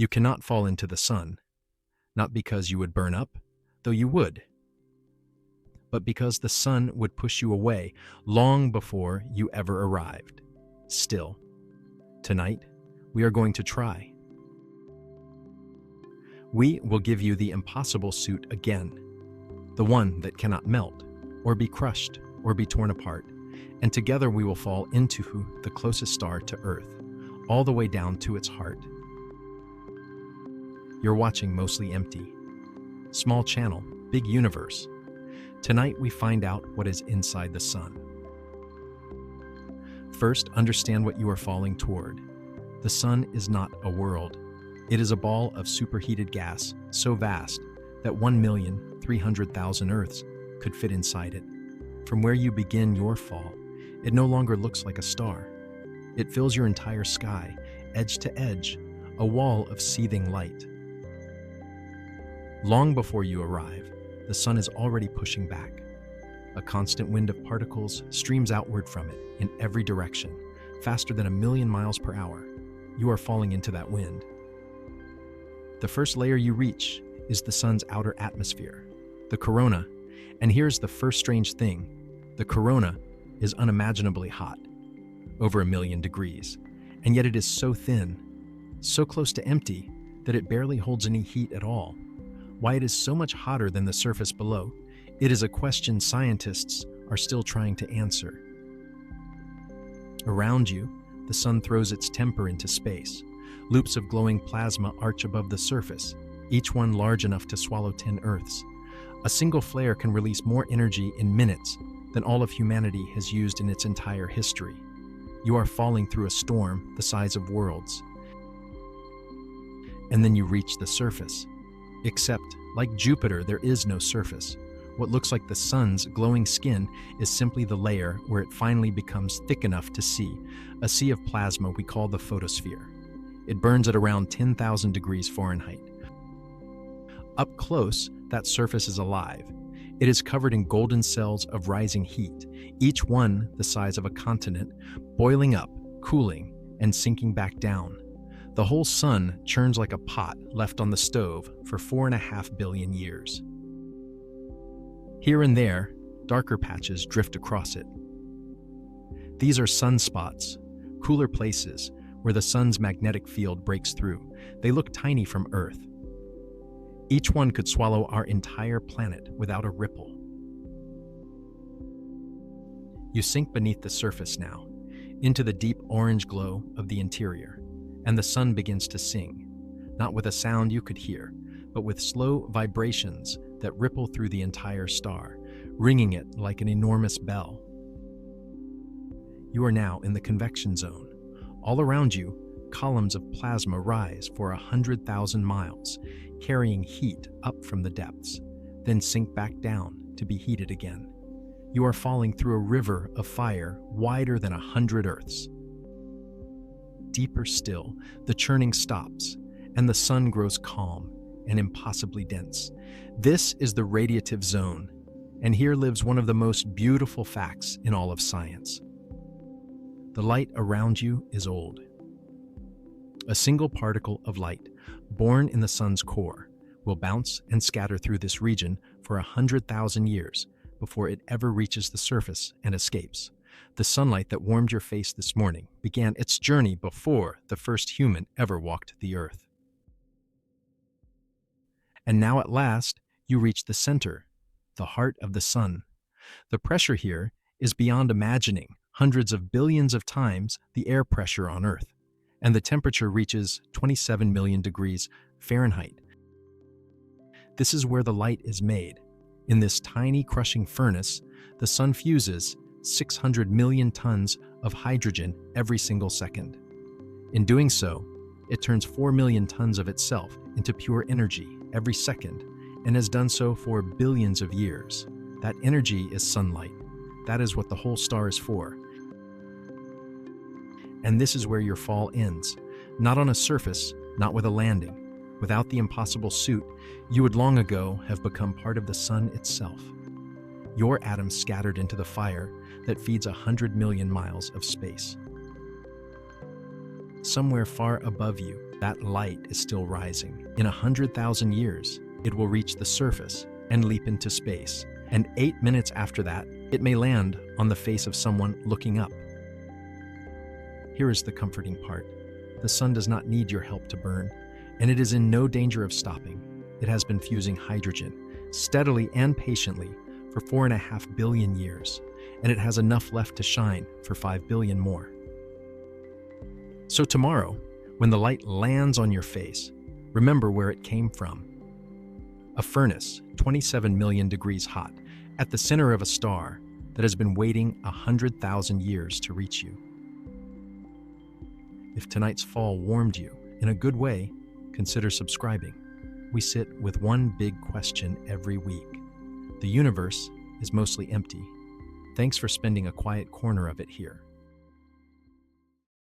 You cannot fall into the sun, not because you would burn up, though you would, but because the sun would push you away long before you ever arrived. Still, tonight, we are going to try. We will give you the impossible suit again, the one that cannot melt, or be crushed, or be torn apart, and together we will fall into the closest star to Earth, all the way down to its heart. You're watching Mostly Empty. Small channel, big universe. Tonight we find out what is inside the sun. First, understand what you are falling toward. The sun is not a world. It is a ball of superheated gas so vast that 1,300,000 Earths could fit inside it. From where you begin your fall, it no longer looks like a star. It fills your entire sky, edge to edge, a wall of seething light. Long before you arrive, the sun is already pushing back. A constant wind of particles streams outward from it in every direction, faster than 1,000,000 miles per hour. You are falling into that wind. The first layer you reach is the sun's outer atmosphere, the corona. And here's the first strange thing. The corona is unimaginably hot, over 1,000,000 degrees, and yet it is so thin, so close to empty, that it barely holds any heat at all. Why it is so much hotter than the surface below, it is a question scientists are still trying to answer. Around you, the sun throws its temper into space. Loops of glowing plasma arch above the surface, each one large enough to swallow 10 Earths. A single flare can release more energy in minutes than all of humanity has used in its entire history. You are falling through a storm the size of worlds. And then you reach the surface. Except, like Jupiter, there is no surface. What looks like the sun's glowing skin is simply the layer where it finally becomes thick enough to see, a sea of plasma we call the photosphere. It burns at around 10,000 degrees Fahrenheit. Up close, that surface is alive. It is covered in golden cells of rising heat, each one the size of a continent, boiling up, cooling, and sinking back down. The whole sun churns like a pot left on the stove for 4.5 billion years. Here and there, darker patches drift across it. These are sunspots, cooler places where the sun's magnetic field breaks through. They look tiny from Earth. Each one could swallow our entire planet without a ripple. You sink beneath the surface now, into the deep orange glow of the interior, and the sun begins to sing, not with a sound you could hear, but with slow vibrations that ripple through the entire star, ringing it like an enormous bell. You are now in the convection zone. All around you, columns of plasma rise for 100,000 miles, carrying heat up from the depths, then sink back down to be heated again. You are falling through a river of fire wider than 100 Earths. Deeper still, the churning stops, and the sun grows calm and impossibly dense. This is the radiative zone, and here lives one of the most beautiful facts in all of science. The light around you is old. A single particle of light, born in the sun's core, will bounce and scatter through this region for 100,000 years before it ever reaches the surface and escapes. The sunlight that warmed your face this morning began its journey before the first human ever walked the earth. And now at last, you reach the center, the heart of the sun. The pressure here is beyond imagining, hundreds of billions of times the air pressure on Earth, and the temperature reaches 27 million degrees Fahrenheit. This is where the light is made. In this tiny crushing furnace, the sun fuses 600 million tons of hydrogen every single second. In doing so, it turns 4 million tons of itself into pure energy every second, and has done so for billions of years. That energy is sunlight. That is what the whole star is for. And this is where your fall ends. Not on a surface, not with a landing. Without the impossible suit, you would long ago have become part of the sun itself. Your atoms scattered into the fire that feeds 100 million miles of space. Somewhere far above you, That light is still rising. In 100,000 years, it will reach the surface and leap into space. And 8 minutes after that, it may land on the face of someone looking up. Here is the comforting part. The sun does not need your help to burn, and it is in no danger of stopping. It has been fusing hydrogen, steadily and patiently, for 4.5 billion years, and it has enough left to shine for 5 billion more. So tomorrow, when the light lands on your face, remember where it came from. A furnace, 27 million degrees hot, at the center of a star that has been waiting 100,000 years to reach you. If tonight's fall warmed you in a good way, consider subscribing. We sit with one big question every week. The universe is mostly empty. Thanks for spending a quiet corner of it here.